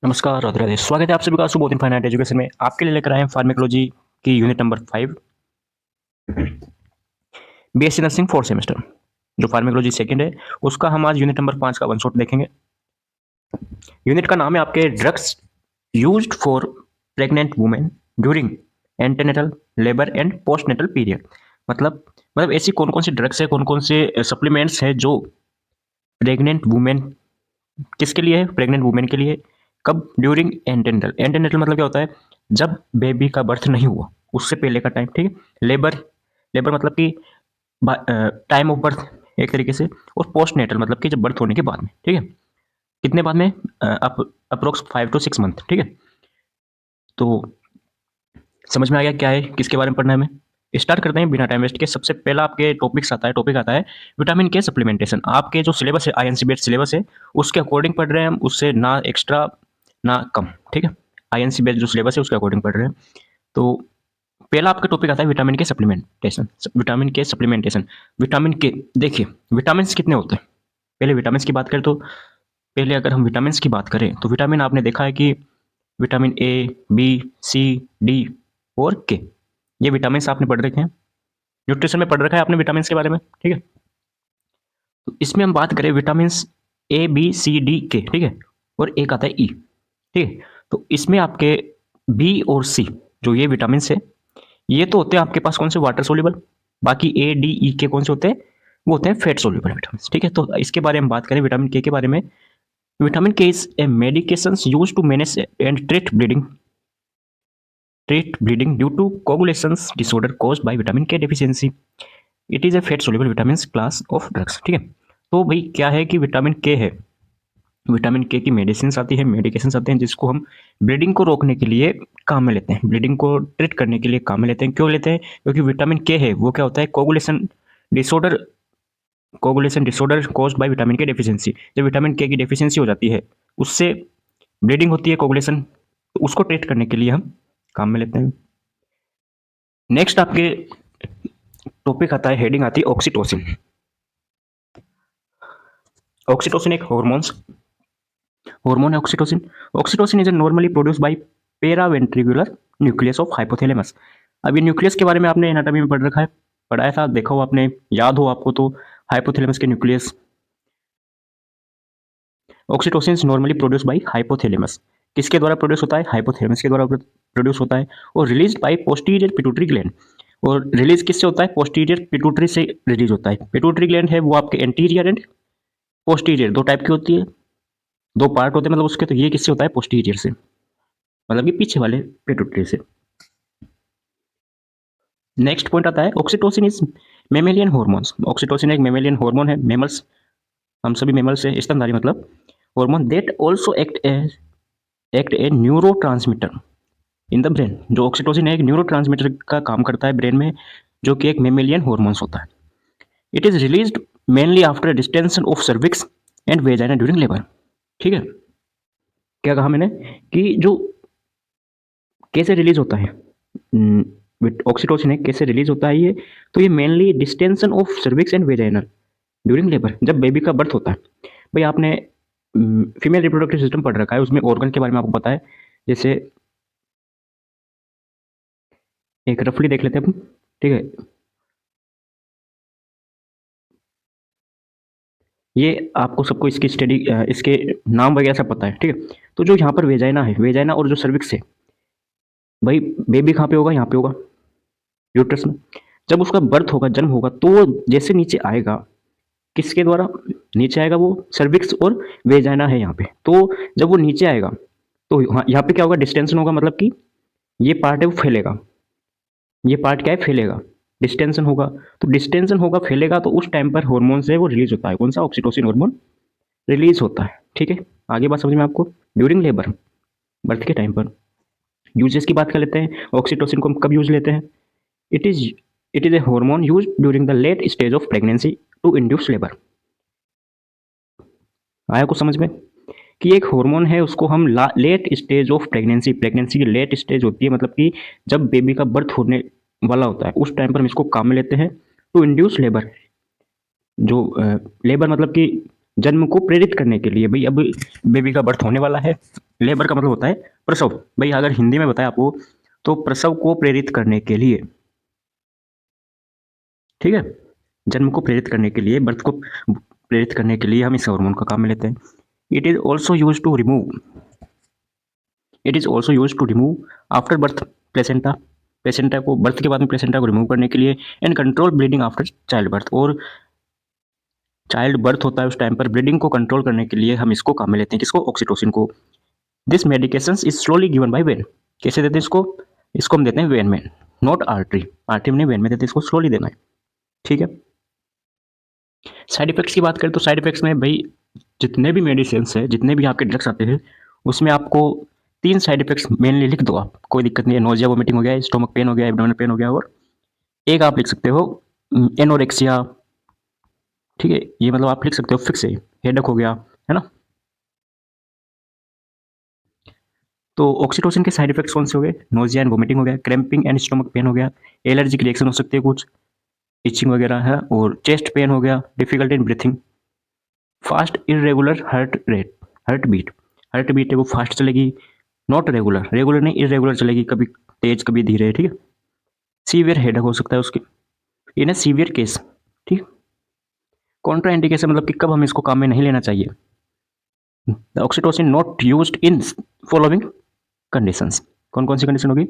नमस्कार, राधे राधे। स्वागत है आप सभी का सुबोध इनफाइनाइट एजुकेशन में। आपके लिए लेकर आए हैं फार्मेकोलॉजी की unit number 5, BSc nursing 4th semester. जो फार्मेकोलॉजी सेकंड है, उसका हम आज यूनिट नंबर 5 का वन शॉट देखेंगे। यूनिट का नाम है आपके drugs used for pregnant women during antenatal, labour and postnatal period. मतलब ऐसी कौन कौन सी ड्रग्स है, कौन कौन से सप्लीमेंट्स है जो प्रेग्नेंट वुमेन, किसके लिए है? प्रेग्नेंट वुमेन के लिए। कब? ड्यूरिंग एंटेनेटल। एंटेनेटल मतलब क्या होता है? जब बेबी का बर्थ नहीं हुआ, उससे पहले का टाइम, ठीक है। लेबर, लेबर मतलब कि टाइम ऑफ बर्थ एक तरीके से। और पोस्ट नेटल मतलब कि जब बर्थ होने के बाद में, ठीक है। कितने बाद में? अप्रोक्स 5 to 6 मंथ, ठीक है। तो समझ में आ गया क्या है, किसके बारे में पढ़ना है हमें? स्टार्ट करते हैं बिना टाइम वेस्ट के। सबसे पहला आपके टॉपिक आता है विटामिन के सप्लीमेंटेशन। आपके जो सिलेबस है, आईएनसी बेस्ड सिलेबस है, उसके अकॉर्डिंग पढ़ रहे हैं हम, उससे ना एक्स्ट्रा ना कम, ठीक है। आईएनसी बेस्ड जो सिलेबस है उसके अकॉर्डिंग पढ़ रहे हैं। तो पहला आपका टॉपिक आता है विटामिन के सप्लीमेंटेशन। विटामिन के सप्लीमेंटेशन। विटामिन के, देखिए विटामिन कितने होते हैं। पहले विटामिन की बात करें तो, पहले अगर हम विटामिन की बात करें तो विटामिन आपने देखा है कि vitamin A, B, C, D और के, ये विटामिन आपने पढ़ रखे हैं, न्यूट्रिशन में पढ़ रखा है आपने विटामिन के बारे में, ठीक है। तो इसमें हम बात करें vitamin A, B, C, D, K, ठीक है। और एक आता है ई, ठीक है। तो इसमें आपके बी और सी, जो ये विटामिन है, ये तो होते हैं आपके पास कौन से? Water soluble. बाकी ए, डी, ई के कौन से होते हैं? वो होते हैं फैट सोल्यूबल विटामिन, ठीक है। तो इसके बारे में बात करें विटामिन के बारे में। Vitamin K is a medication use to manage and treat bleeding due to coagulations disorder caused by vitamin K deficiency. It is a fat soluble vitamins class of drugs, ठीक है। तो भाई क्या है कि विटामिन के है, विटामिन के की मेडिसिन आती है, मेडिकेशन आते हैं, जिसको हम ब्लीडिंग को रोकने के लिए काम में लेते हैं, ब्लीडिंग को ट्रीट करने के लिए काम में लेते हैं। क्यों लेते हैं? क्योंकि विटामिन के है वो क्या होता है? Disorder coagulation disorder caused by vitamin के डेफिशिएंसी। जब विटामिन के की डेफिशिएंसी हो जाती है, उससे ब्लीडिंग होती है, कोगुलेशन, तो उसको ट्रीट करने के लिए हम काम में लेते हैं। नेक्स्ट आपके टॉपिक आता है, हेडिंग आती है ऑक्सीटोसिन। ऑक्सीटोसिन एक हार्मोन है oxytocin. Oxytocin is normally produce by paraventricular nucleus of hypothalamus. अब ये न्यूक्लियस के बारे में आपने एनाटॉमी में पढ़ रखा है, पढ़ाया था, देखा हो आपने, याद हो आपको तो। हाइपोथैलेमस के nucleus. Oxytocin normally produce bye hypothalamus. किसके द्वारा प्रोड्यूस होता है? हाइपोथैलेमस के द्वारा प्रोड्यूस होता है। और release by posterior pituitary gland. और रिलीज किससे होता है? पोस्टीरियर पिट्यूटरी से रिलीज होता है। पिट्यूटरी ग्लैंड है वो आपके एंटीरियर एंड पोस्टीरियर, दो टाइप की होती है, दो पार्ट होते हैं मतलब उसके। तो ये किससे होता है? पोस्टीरियर से, मतलब ये पीछे वाले पिट्यूटरी से। नेक्स्ट पॉइंट आता है oxytocin is mammalian hormones. Oxytocin एक मेमेलियन हार्मोन है, मेमल्स, हम सभी मेमल्स से स्तनधारी मतलब hormone that also act A neurotransmitter in the brain. जो ऑक्सीटोसिन है एक न्यूरोट्रांसमीटर का काम करता है ब्रेन में, जो कि एक मेमेलियन हार्मोन्स होता है। It is released mainly after distension of cervix and vagina during labour, ठीक है। क्या कहा मैंने कि जो कैसे रिलीज होता है ऑक्सीटोसिन है, कैसे रिलीज होता है ये? तो ये mainly distension of cervix and vaginal during labour, जब बेबी का बर्थ होता है। भाई आपने फीमेल रिप्रोडक्टिव सिस्टम पढ़ रखा है, उसमें ऑर्गन के बारे में आपको पता है। जैसे एक रफली देख लेते हैं अपन, ठीक है। ये आपको सबको इसकी स्टडी, इसके नाम वगैरह सब पता है, ठीक है। तो जो यहाँ पर वेजाइना है, वेजाइना और जो सर्विक्स है, भाई बेबी कहाँ पे होगा? यहाँ पे होगा, यूट्रस में। जब उसका बर्थ होगा, जन्म होगा, तो वो जैसे नीचे आएगा, किसके द्वारा नीचे आएगा? वो सर्विक्स और वेजाइना है यहाँ पे। तो जब वो नीचे आएगा तो यहाँ पे क्या होगा? डिस्टेंशन होगा, मतलब कि ये पार्ट है वो फैलेगा, ये पार्ट क्या है? फैलेगा, डिस्टेंशन होगा। तो डिस्टेंशन होगा, फैलेगा, तो उस टाइम पर हार्मोन से वो रिलीज होता है। कौन सा? ऑक्सीटोसिन हार्मोन रिलीज होता है, ठीक है। आगे बात समझ में आपको? ड्यूरिंग लेबर, बर्थ के टाइम पर। यूजेस की बात कर लेते हैं, ऑक्सीटोसिन को हम कब यूज लेते हैं? It is it is a hormone use during the late stage of pregnancy to induce labour. आया कुछ समझ में? कि एक हार्मोन है, उसको हम late stage of pregnancy, pregnancy की लेट स्टेज होती है, मतलब कि जब बेबी का बर्थ होने वाला होता है, उस टाइम पर हम इसको काम में लेते हैं टू इंड्यूस लेबर। जो लेबर मतलब कि जन्म को प्रेरित करने के लिए। भाई अब बेबी का बर्थ होने वाला है, लेबर का मतलब होता है प्रसव। भाई अगर हिंदी में बताए आपको तो प्रसव को प्रेरित करने के लिए, ठीक है, जन्म को प्रेरित करने के लिए, बर्थ को प्रेरित करने के लिए हम इस हार्मोन का काम में लेते हैं। It is also use to remove, it is also use to remove after birth placenta, placenta को बर्थ के बाद में प्लेसेंटा को रिमूव करने के लिए, and control bleeding after child birth. और चाइल्ड बर्थ होता है उस टाइम पर ब्लीडिंग को कंट्रोल करने के लिए हम इसको काम में लेते हैं, किसको, ऑक्सीटोसिन को। This medication is slowly given by when, कैसे देते हैं इसको, इसको हम देते हैं वेन में, नॉट आर्टरी, आर्टरी में नहीं, वेन में देते हैं, इसको स्लोली देना है, ठीक है। साइड इफेक्ट्स की बात करें तो साइड इफेक्ट्स में भाई जितने भी मेडिसिन है, जितने भी आपके ड्रग्स आते हैं, उसमें आपको 3 साइड इफेक्ट्स मेनली लिख दो आप, कोई दिक्कत नहीं है। नोजिया वोमिटिंग हो गया, स्टोमक पेन हो गया, एब्डोमिनल पेन हो गया, और एक आप लिख सकते हो एनोरेक्सिया, ठीक है, ये मतलब आप लिख सकते हो फिक्स है, हेडेक हो गया, है ना। तो ऑक्सीटोसिन के साइड इफेक्ट्स कौन से हो गए, नोजिया एंड वोमिटिंग हो गया, क्रैम्पिंग एंड स्टोमक पेन हो गया, एलर्जिक रिएक्शन हो सकती है कुछ, इचिंग वगैरह है, और चेस्ट पेन हो गया, difficulty in breathing, fast irregular heart rate, heart beat, heart beat है वो फास्ट चलेगी, नॉट रेगुलर, रेगुलर नहीं इरेगुलर चलेगी, कभी तेज कभी धीरे, ठीक है। सीवियर हेडेक हो सकता है उसके, इन ए सीवियर केस, ठीक। कॉन्ट्रा इंडिकेशन मतलब कि कब हमें इसको काम में नहीं लेना चाहिए, the oxytocin not used in following conditions, कौन कौन सी कंडीशन होगी,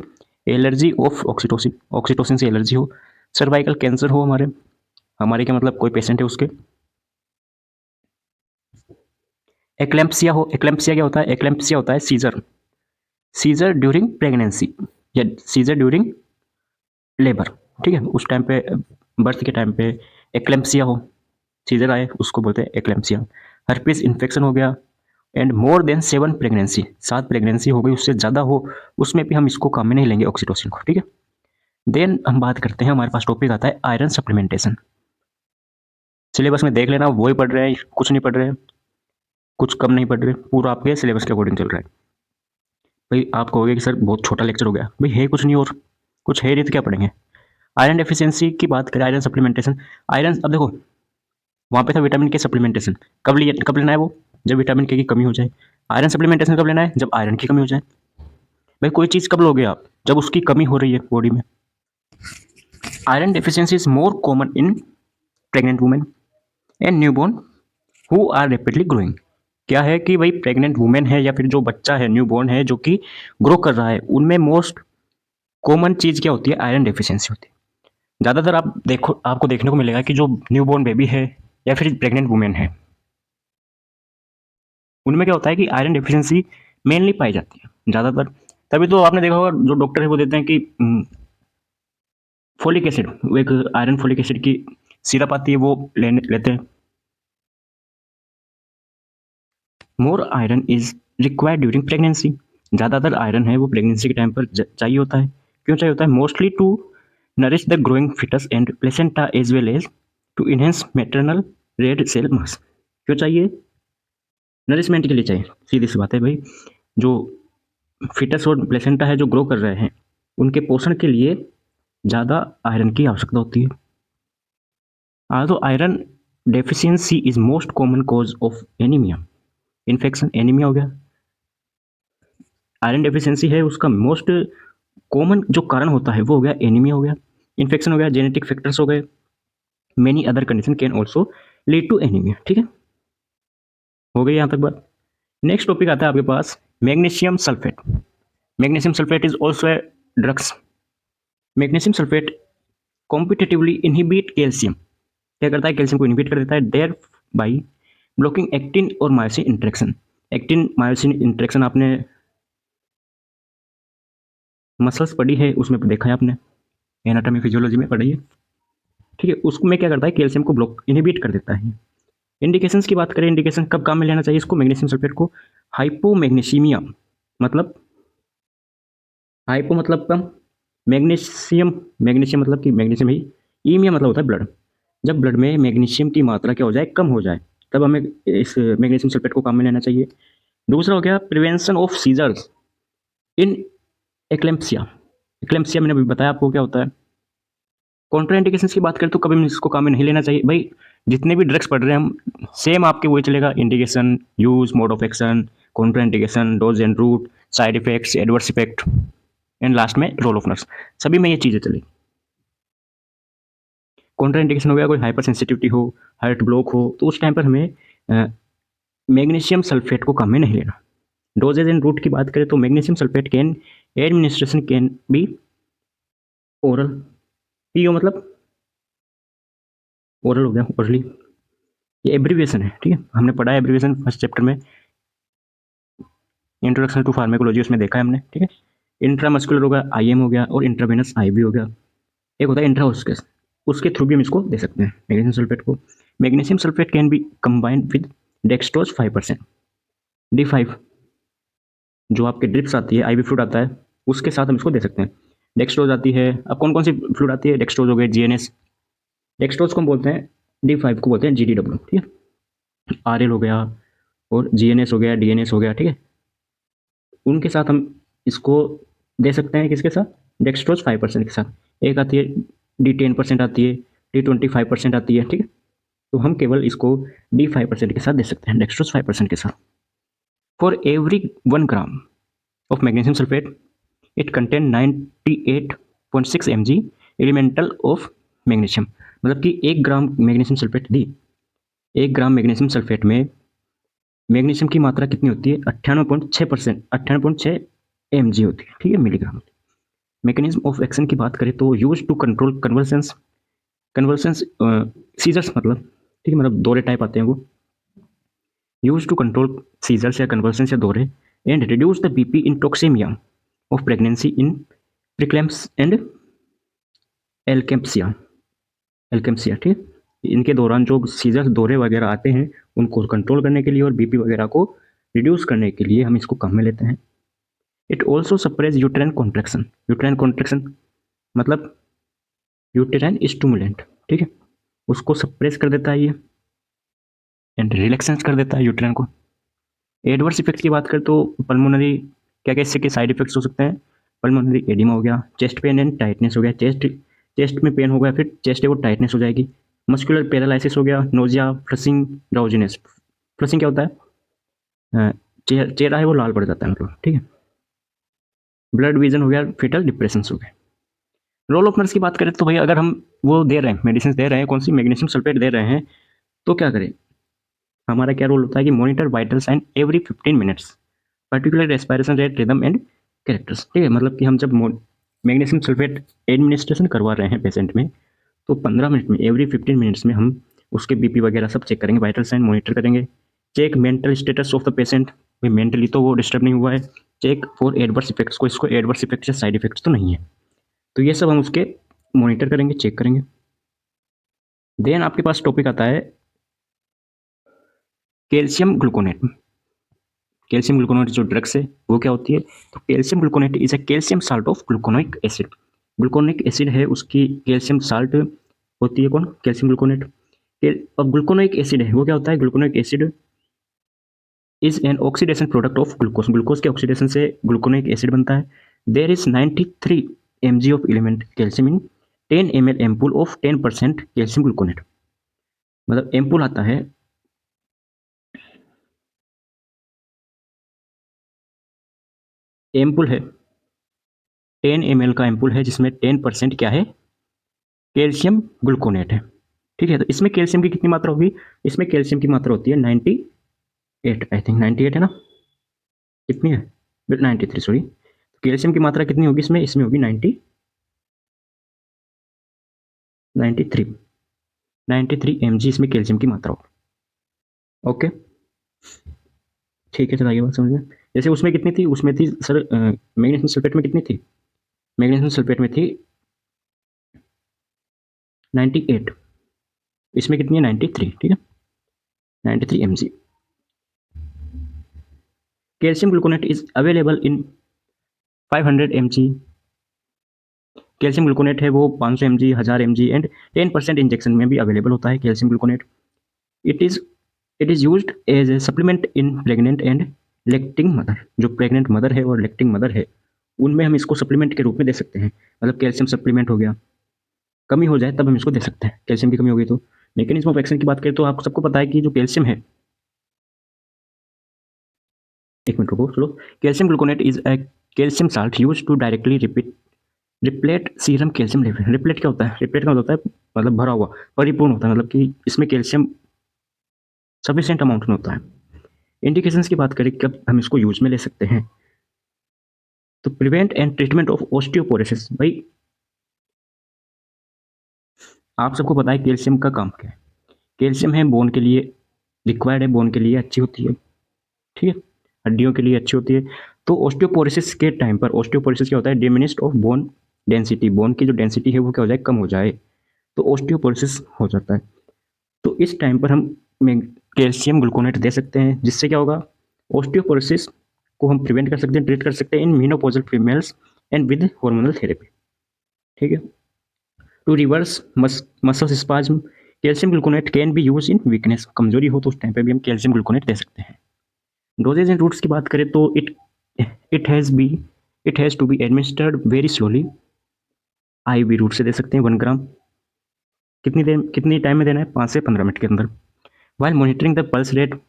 एलर्जी ऑफ ऑक्सीटोसिन, ऑक्सीटोसिन से एलर्जी हो, सर्वाइकल कैंसर हो, हमारे हमारे क्या मतलब कोई पेशेंट है उसके, एक्लेम्पसिया हो, एक्लेम्पसिया क्या होता है, एक्लेम्पसिया होता है सीजर, सीजर ड्यूरिंग प्रेगनेंसी या सीजर ड्यूरिंग लेबर, ठीक है, उस टाइम पे बर्थ के टाइम पे एक्लेम्पसिया हो, सीजर आए उसको बोलते हैं एक्लेम्पसिया। हर्पिस इन्फेक्शन हो गया, and more than 7 pregnancy, 7 pregnancy हो गई उससे ज़्यादा हो, उसमें भी हम इसको काम में नहीं लेंगे ऑक्सीटोसिन को, ठीक है। देन हम बात करते हैं, हमारे पास टॉपिक आता है आयरन सप्लीमेंटेशन। सिलेबस में देख लेना, वो ही पढ़ रहे हैं, कुछ नहीं पढ़ रहे हैं, कुछ कम नहीं पढ़ रहे, पूरा आपके सिलेबस के अकॉर्डिंग चल रहा है। भाई आप कहोगे कि सर बहुत छोटा लेक्चर हो गया, भाई है कुछ नहीं, और कुछ है नहीं तो क्या पढ़ेंगे। आयरन डेफिशिएंसी की बात करें, आयरन सप्लीमेंटेशन, आयरन, अब देखो वहाँ पे था विटामिन के सप्लीमेंटेशन, कब लेना है वो, जब विटामिन के की कमी हो जाए। आयरन सप्लीमेंटेशन कब लेना है, जब आयरन की कमी हो जाए। भाई कोई चीज़ कब लोगे आप, जब उसकी कमी हो रही है बॉडी में। Iron deficiency is more common in pregnant women and newborn who are rapidly growing. क्या है कि भाई प्रेग्नेंट वुमेन है या फिर जो बच्चा है न्यूबॉर्न है जो कि ग्रो कर रहा है, उनमें मोस्ट कॉमन चीज़ क्या होती है, आयरन डेफिशिएंसी होती है। ज़्यादातर आप देखो, आपको देखने को मिलेगा कि जो न्यूबॉर्न बेबी है या फिर प्रेग्नेंट वुमेन है, उनमें क्या होता है कि आयरन डेफिशिएंसी मेनली पाई जाती है ज़्यादातर। तभी तो आपने देखा होगा जो डॉक्टर है वो देते हैं कि फोलिक एसिड, वो एक आयरन फोलिक एसिड की सिरप आती है वो लेते हैं। More iron is required during pregnancy, ज़्यादातर आयरन है वो प्रेगनेंसी के टाइम पर चाहिए होता है। क्यों चाहिए होता है, mostly to nourish the growing foetus and placenta as well as to enhance maternal red cell mass. क्यों चाहिए, नरिशमेंट के लिए चाहिए, सीधी सी बात है भाई। जो फिटस और प्लेसेंटा है जो ग्रो कर रहे हैं, उनके पोषण के लिए ज़्यादा आयरन की आवश्यकता होती है। तो iron deficiency is most common cause of anaemia, infection, anaemia हो गया। आयरन डेफिशिएंसी है उसका मोस्ट कॉमन जो कारण होता है वो हो गया एनीमिया हो गया, इन्फेक्शन हो गया, जेनेटिक फैक्टर्स हो गए, many other condition can also lead to anaemia, ठीक है, हो गई यहाँ तक बात। नेक्स्ट टॉपिक आता है आपके पास magnesium sulphate. Magnesium sulphate is also a drugs. Magnesium sulphate competitively inhibit calcium, क्या करता है, कैल्शियम को इनहिबिट कर देता है, देयर बाई ब्लॉकिंग एक्टिन और myosin interaction. Actin myosin interaction आपने मसल्स पढ़ी है, उसमें देखा है आपने, एनाटॉमी फिजियोलॉजी में पढ़ी है, ठीक है। उसमें क्या करता है, कैल्शियम को ब्लॉक इनहिबिट कर देता है। इंडिकेशंस की बात करें, इंडिकेशन कब काम में लेना चाहिए इसको, मैग्नीशियम सल्फेट को, हाइपोमैग्नीसीमिया, मतलब हाइपो मतलब कम, मैग्नीशियम, मैग्नीशियम मतलब कि मैग्नीशियम ही, ईमिया मतलब होता है ब्लड, जब ब्लड में मैग्नीशियम की मात्रा क्या हो जाए, कम हो जाए, तब हमें इस मैग्नीशियम सल्फेट को काम में लेना चाहिए। दूसरा हो गया prevention of seizures in eclampsia. Eclampsia मैंने अभी बताया आपको क्या होता है, कॉन्ट्राइंडिकेशंस की बात करें तो कभी भी इसको काम में नहीं लेना चाहिए भाई। जितने भी ड्रग्स पढ़ रहे हैं हम सेम आपके वही चलेगा, indication, use, mode of action, contraindication, dose and route, side effects, adverse effect and last में रोल ऑफ नर्स, सभी में ये चीज़ें चलेगी। कॉन्ट्राइंडिकेशन हो गया, कोई हाइपर सेंसिटिविटी हो, हार्ट ब्लॉक हो, तो उस टाइम पर हमें मैग्नीशियम सल्फेट को काम में नहीं लेना। डोजेज एंड रूट की बात करें तो magnesium sulphate can administration can be oral, PO मतलब ओरल हो गया, ओरली, ये एब्रीविएशन है, ठीक है, हमने पढ़ा है एब्रीविएशन फर्स्ट चैप्टर में, इंट्रोडक्शन टू फार्मेकोलॉजी, उसमें देखा है हमने, ठीक है। इंट्रामस्कुलर हो गया, आईएम हो गया, और इंट्रावेनस आईवी हो गया। एक होता है इंट्राओस्केस, उसके थ्रू भी हम इसको दे सकते हैं मैग्नीशियम सल्फेट को। Magnesium sulphate can be combined with dextrose 5%, D5 जो आपके ड्रिप्स आती है, आईवी फ्लूइड आता है, उसके साथ हम इसको दे सकते हैं। डेक्सट्रोज आती है, अब कौन कौन सी फ्लूइड आती है, डेक्सट्रोज हो गए, जीएनएस, डेक्सट्रोज को हम बोलते हैं, D5 को बोलते हैं GDW, ठीक है। आरएल हो गया, और जीएनएस हो गया, डीएनएस हो गया, ठीक है, उनके साथ हम इसको दे सकते हैं, किसके साथ, डेक्सट्रोज 5% के साथ। एक आती है D10% आती है, D25% आती है, ठीक है, तो हम केवल इसको D5% के साथ दे सकते हैं, डेक्सट्रोज 5% के साथ। For every 1 gram of magnesium sulphate it contain 98.6 mg elemental of magnesium, मतलब कि 1 ग्राम मैग्नीशियम सल्फेट दी, 1 ग्राम मैग्नीशियम सल्फेट में मैग्नीशियम की मात्रा कितनी होती है, 98.6%, 98.6 mg होती है, ठीक है, मिलीग्राम। मैकेनिज्म ऑफ एक्शन की बात करें तो यूज टू कंट्रोल कन्वर्सेंस, कन्वर्सेंस सीजर्स, मतलब ठीक है, मतलब दौरे टाइप आते हैं वो, यूज टू कंट्रोल सीजर्स या कन्वर्सेंस या दौरे, and reduce the BP in toxaemia of pregnancy in preeclampsia and eclampsia, eclampsia, ठीक है, इनके दौरान जो सीजर्स दौरे वगैरह आते हैं उनको कंट्रोल करने के लिए और बीपी वगैरह को रिड्यूस करने के लिए हम इसको काम में लेते हैं। It also suppress uterine contraction, uterine contraction मतलब यूटेराइन स्टिमुलेंट, ठीक है, उसको सप्रेस कर देता है ये, एंड रिलैक्सेंस कर देता है यूटेराइन को। एडवर्स इफेक्ट की बात करें तो पल्मोनरी क्या क्या इससे के साइड इफेक्ट्स हो सकते हैं, पल्मोनरी एडिमा हो गया, चेस्ट पेन एंड टाइटनेस हो गया, चेस्ट में पेन हो गया, फिर चेस्ट है वो टाइटनेस हो जाएगी, मस्कुलर पैरालिसिस हो गया, नोजिया, फ्लशिंग, ड्राउजीनेस, फ्लशिंग क्या होता है, चेहरा है वो लाल पड़ जाता है, मतलब, ठीक है, ब्लड विजन हो गया, फिटल डिप्रेशन हो गया। रोल ऑफ नर्स की बात करें तो भाई अगर हम वो दे रहे हैं, मेडिसिन दे रहे हैं, कौन सी, मैग्नीशियम सल्फेट दे रहे हैं, तो क्या करें, हमारा क्या रोल होता है कि monitor vital sign every 15 minutes, particular respiration rate, rhythm and characters, ठीक है, मतलब कि हम जब मैग्नीशियम सल्फेट एडमिनिस्ट्रेशन करवा रहे हैं पेशेंट में, तो 15 मिनट में, एवरी 15 मिनट्स में हम उसके बीपी वगैरह सब चेक करेंगे, वाइटल साइन मॉनिटर करेंगे, check mental status of the patient, भाई मेंटली तो वो डिस्टर्ब नहीं हुआ है, चेक फॉर एडवर्स इफेक्ट्स, को इसको एडवर्स इफेक्ट्स या साइड इफेक्ट्स तो नहीं है, तो ये सब हम उसके मॉनिटर करेंगे, चेक करेंगे। देन आपके पास टॉपिक आता है कैल्शियम ग्लूकोनेट। कैल्शियम ग्लूकोनेट जो ड्रग्स है वो क्या होती है, तो calcium gluconate is a calcium salt of gluconic acid, gluconic acid है उसकी कैल्शियम साल्ट होती है, कौन, कैल्शियम ग्लूकोनेट। अब ग्लूकोनिक एसिड है वो क्या होता है, gluconic acid is an oxidation product of glucose, glucose के ऑक्सीडेशन से ग्लूकोनिक एसिड बनता है। There is 93 mg of element calcium in 10 ml ampoule of 10% calcium gluconate, मतलब एम्पूल आता है, एम्पूल है 10 ml का एम्पूल है जिसमें 10% क्या है, कैल्शियम ग्लूकोनेट है, ठीक है, तो इसमें कैल्शियम की कितनी मात्रा होगी, इसमें कैल्शियम की मात्रा होती है 98, आई थिंक 98 है ना, कितनी है, 93 सॉरी, कैल्शियम की मात्रा कितनी होगी इसमें, इसमें होगी 93 mg इसमें कैल्शियम की मात्रा होगी, ओके, ठीक है, चलिए बात समझ में। जैसे उसमें कितनी थी, उसमें थी सर मैग्नीशियम सल्फेट में कितनी थी, मैग्नीशियम सल्फेट में थी 98, इसमें कितनी है 93, ठीक है, 93 mg। Calcium gluconate is available in 500 mg, calcium gluconate है वो 500 mg, 1000 mg एंड 10% इंजेक्शन में भी अवेलेबल होता है calcium gluconate. It is it is used as a supplement in pregnant and lactating mother, जो प्रेग्नेंट मदर है और लेक्टिंग mother है उनमें हम इसको सप्लीमेंट के रूप में दे सकते हैं, मतलब कैल्शियम सप्लीमेंट हो गया, कमी हो जाए तब हम इसको दे सकते हैं, कैल्शियम की कमी हो गई तो। मैकेनिज्म ऑफ एक्शन की बात करें तो आपको सबको पता है कि जो कैल्शियम है, एक मिनट रुको slow. Calcium gluconate is a calcium salt use to directly replete serum calcium level. Replete क्या होता है? रिप्लेट का मतलब होता है मतलब भरा हुआ, परिपूर्ण होता है, मतलब कि इसमें कैल्शियम सफिशिएंट अमाउंट में होता है। इंडिकेशंस की बात करें कब हम इसको यूज में ले सकते हैं, तो prevent and treatment of osteoporosis. भाई आप सबको पता है कैल्शियम का काम क्या है। कैल्शियम है बोन के लिए रिक्वायर्ड है, बोन के लिए अच्छी होती है, ठीक है, हड्डियों के लिए अच्छी होती है। तो ऑस्टियोपोरोसिस के टाइम पर, ऑस्टियोपोरोसिस क्या होता है? Diminished of bone density, bone की जो डेंसिटी है वो क्या हो जाए? कम हो जाए, तो ऑस्टियोपोरोसिस हो जाता है। तो इस टाइम पर हम कैल्शियम ग्लूकोनेट दे सकते हैं, जिससे क्या होगा? ऑस्टियोपोरोसिस को हम प्रिवेंट कर सकते हैं, ट्रीट कर सकते हैं in menopausal females and with hormonal therapy, ठीक है। To reverse muscle spasm, calcium gluconate can be use in weakness. कमजोरी हो तो उस टाइम पे भी हम कैल्शियम ग्लूकोनेट दे सकते हैं। डोजेज एंड रूट्स की बात करें तो it has be it has to be administered very slowly. IV route से दे सकते हैं 1 ग्राम। कितनी टाइम में देना है? 5 से 15 मिनट के अंदर। While monitoring the pulse rate,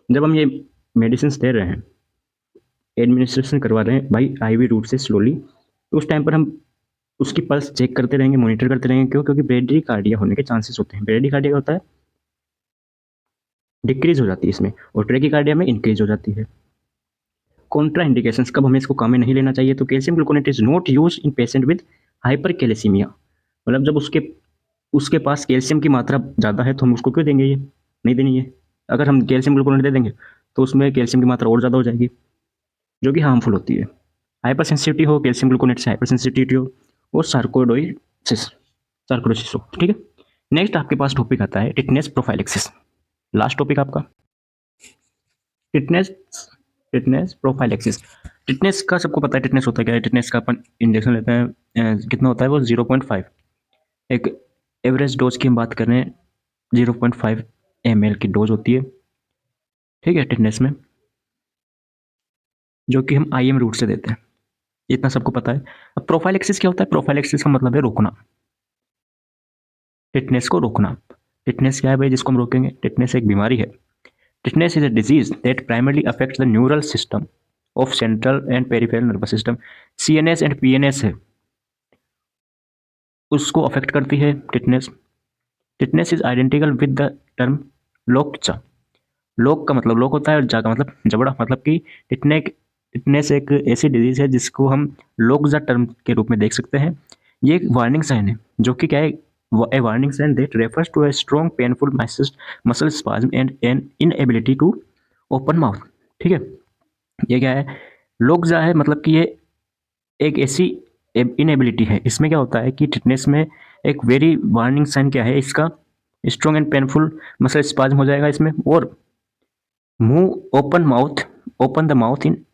जब हम ये मेडिसिन दे रहे हैं, एडमिनिस्ट्रेशन करवा रहे हैं भाई IV रूट से स्लोली, तो उस टाइम पर हम उसकी पल्स चेक करते रहेंगे, मॉनिटर करते रहेंगे। क्यों? क्योंकि ब्रेडिकार्डिया होने के चांसेस होते हैं। ब्रेडिकार्डिया होता है डिक्रीज हो जाती है इसमें, और ट्रेकिकार्डिया में इंक्रीज हो जाती है। कॉन्ट्रा इंडिकेशंस, कब हमें इसको काम में नहीं लेना चाहिए, तो calcium gluconate is not use in patient with hyper calcaemia. मतलब जब उसके उसके पास कैल्शियम की मात्रा ज़्यादा है तो हम उसको क्यों देंगे? ये नहीं देनी है। अगर हम कैल्शियम ग्लूकोनेट दे देंगे तो उसमें कैल्शियम की मात्रा और ज़्यादा हो जाएगी, जो कि हार्मफुल होती है। हाइपर सेंसिटिविटी हो, कैल्शियम ग्लूकोनेट से हाइपर सेंसिटिविटी हो, और सार्कोइडोसिस हो, ठीक है। नेक्स्ट आपके पास टॉपिक आता है टिटनेस प्रोफाइलेक्सिस, लास्ट टॉपिक आपका टिटनेस टिटनेस प्रोफाइलेक्सिस। टिटनेस का सबको पता है, टिटनेस होता है क्या है? टिटनेस का अपन इंजेक्शन लेते हैं, कितना होता है वो? 0.5। एक एवरेज डोज की हम बात कर रहे हैं, 0.5 ml की डोज होती है, ठीक है, टिटनेस में, जो कि हम IM रूट से देते हैं। इतना सबको पता है। अब प्रोफाइलेक्सिस क्या होता है? प्रोफाइलेक्सिस का मतलब है रोकना, टिटनेस को रोकना। टिटनेस क्या है भाई जिसको हम रोकेंगे? टिटनेस एक बीमारी है। Tetanus is a disease that primarily affects the neural system of central and peripheral nervous system. CNS and PNS है, उसको अफेक्ट करती है tetanus. Tetanus is identical with the term lockjaw. Lock का मतलब लोक होता है, और जा का मतलब जबड़ा, मतलब कि टिटनेस एक ऐसी डिजीज है जिसको हम लोकजा टर्म के रूप में देख सकते हैं। ये एक वार्निंग साइन है, जो कि क्या है? A warning sign that refers to a strong painful muscle spasm and an inability to open mouth, ठीक है। ये क्या है? लोकजा है, मतलब कि ये एक ऐसी इनएबिलिटी है। इसमें क्या होता है कि टिटनेस में एक वेरी वार्निंग साइन क्या है इसका? Strong and painful muscle spasm हो जाएगा इसमें, और मुंह open the mouth in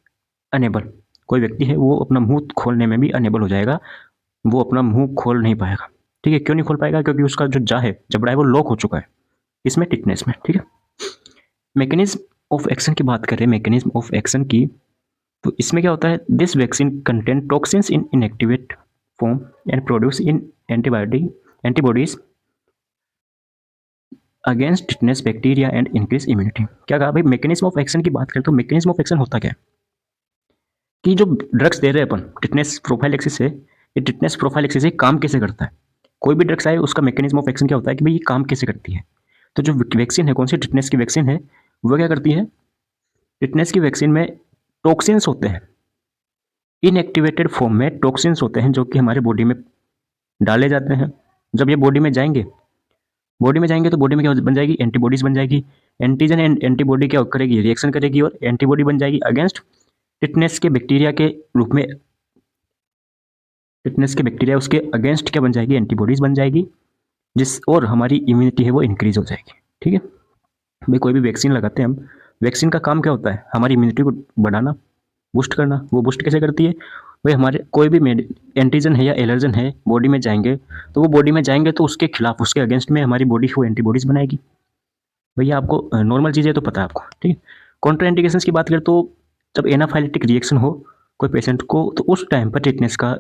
unable. कोई व्यक्ति है वो अपना मुंह खोलने में भी अनेबल हो जाएगा, वो अपना मुंह खोल नहीं पाएगा, ठीक है। क्यों नहीं खोल पाएगा? क्योंकि उसका जो जा है, जबड़ा है, वो लॉक हो चुका है इसमें, टिटनेस में, ठीक है। मैकेनिज्म ऑफ एक्शन की बात करें, मैकेनिज्म ऑफ एक्शन की, तो इसमें क्या होता है? This vaccine content toxins in inactivate form and produce in antibodies against tetanus bacteria and increase immunity. क्या कहा भाई? मैकेनिज्म ऑफ एक्शन की बात करें तो मैकेनिज्म ऑफ एक्शन होता क्या है कि जो ड्रग्स दे रहे हैं अपन टिटनेस प्रोफाइलेक्सिस से, ये टिटनेस प्रोफाइलेक्सिस से काम कैसे करता है? कोई भी ड्रग्स आए उसका मैकेनिज्म ऑफ एक्शन क्या होता है कि भाई ये काम कैसे करती है। तो जो वैक्सीन है, कौन सी टिटनेस की वैक्सीन है, वो क्या करती है? टिटनेस की वैक्सीन में टॉक्सिन्स होते हैं, इनएक्टिवेटेड फॉर्म में टॉक्सिन्स होते हैं, जो कि हमारे बॉडी में डाले जाते हैं। जब ये बॉडी में जाएंगे तो बॉडी में क्या बन जाएगी? एंटीबॉडीज बन जाएगी। एंटीजन एंड एंटीबॉडी क्या करेगी? रिएक्शन करेगी, और एंटीबॉडी बन जाएगी अगेंस्ट टिटनेस के बैक्टीरिया के रूप में। टिटनेस के बैक्टीरिया उसके अगेंस्ट क्या बन जाएगी? एंटीबॉडीज बन जाएगी, जिस और हमारी इम्यूनिटी है वो इंक्रीज हो जाएगी, ठीक है। भाई कोई भी वैक्सीन लगाते हैं हम, वैक्सीन का काम क्या होता है? हमारी इम्यूनिटी को बढ़ाना, बूस्ट करना। वो बूस्ट कैसे करती है? भाई हमारे कोई भी एंटीजन है या एलर्जन है बॉडी में जाएंगे, तो वो बॉडी में जाएंगे तो उसके खिलाफ, उसके अगेंस्ट में हमारी बॉडी को एंटीबॉडीज बनाएगी। भैया आपको नॉर्मल चीज़ें तो पता है आपको, ठीक है। कॉन्ट्राइंडिकेशंस की बात करें तो जब एनाफाइलेटिक रिएक्शन हो कोई पेशेंट को, तो उस टाइम पर टिटनेस का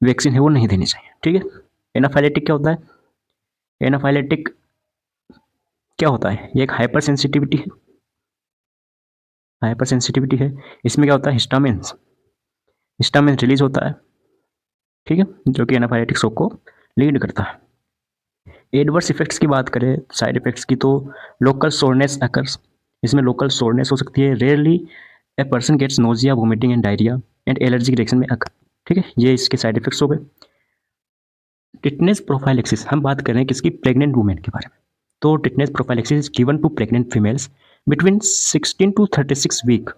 वैक्सीन है वो नहीं देनी चाहिए, ठीक है। एनाफाइलेटिक क्या होता है? एनाफाइलेटिक क्या होता है? ये एक हाइपर सेंसिटिविटी है, हाइपर सेंसिटिविटी है। इसमें क्या होता है? हिस्टामिन्स, हिस्टामिन रिलीज होता है, ठीक है, जो कि एनाफाइलेटिक शॉक को लीड करता है। एडवर्स इफेक्ट्स की बात करें, साइड इफेक्ट्स की, तो लोकल सोरनेस अकर्स, इसमें लोकल सोरनेस हो सकती है। Rarely a person gets nausea, vomiting and diarrhoea and allergic reaction में अकर, ठीक है, ये इसके साइड इफेक्ट्स हो गए। टिटनेस प्रोफाइलेक्सिस, हम बात कर रहे हैं किसकी? प्रेग्नेंट वुमेन के बारे में। तो tetanus prophylaxis given to pregnant females between 16 to 36 week,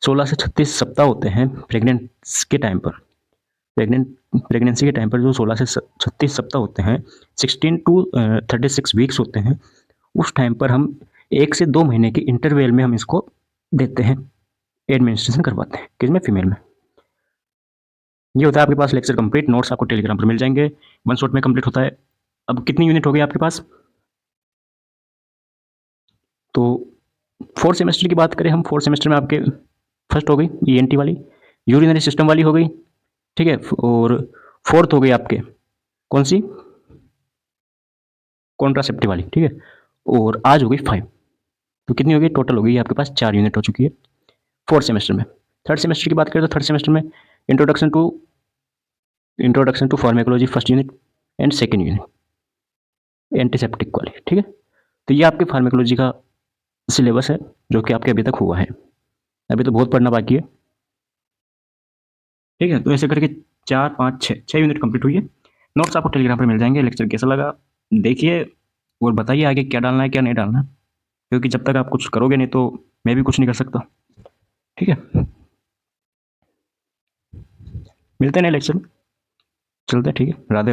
16 से 36 सप्ताह होते हैं प्रेग्नेंट्स के टाइम पर। प्रेगनेंसी के टाइम पर जो 16 से 36 सप्ताह होते हैं, 16 टू 36 वीक्स होते हैं, उस टाइम पर हम 1 से 2 महीने के इंटरवल में हम इसको देते हैं, एडमिनिस्ट्रेशन करवाते हैं। किसमें? फीमेल में। ये होता है आपके पास लेक्चर कंप्लीट। नोट्स आपको टेलीग्राम पर मिल जाएंगे, वन शॉट में कंप्लीट होता है। अब कितनी यूनिट हो गई आपके पास? तो फोर्थ सेमेस्टर की बात करें हम, फोर्थ सेमेस्टर में आपके फर्स्ट हो गई ईएनटी वाली, यूरिनरी सिस्टम वाली हो गई, ठीक है, और फोर्थ हो गई आपके कौन सी? कॉन्ट्रासेप्टिव वाली, ठीक है, और आज हो गई 5। तो कितनी हो गई टोटल? हो गई आपके पास 4 यूनिट हो चुकी है फोर्थ सेमेस्टर में। थर्ड सेमेस्टर की बात करें तो थर्ड सेमेस्टर में introduction to pharmacology first unit and second unit antiseptic वाली, ठीक है। तो ये आपके फार्मेकोलॉजी का सिलेबस है जो कि आपके अभी तक हुआ है, अभी तो बहुत पढ़ना बाकी है, ठीक है। तो ऐसे करके 4 5 6 यूनिट कंप्लीट हुई है। नोट्स आपको टेलीग्राम पर मिल जाएंगे। लेक्चर कैसा लगा देखिए और बताइए आगे क्या डालना है क्या नहीं डालना है, क्योंकि जब तक आप कुछ करोगे नहीं तो मैं भी कुछ नहीं कर सकता, ठीक है। मिलते हैं नए लेक्चर में, चलते हैं, ठीक है। राधे।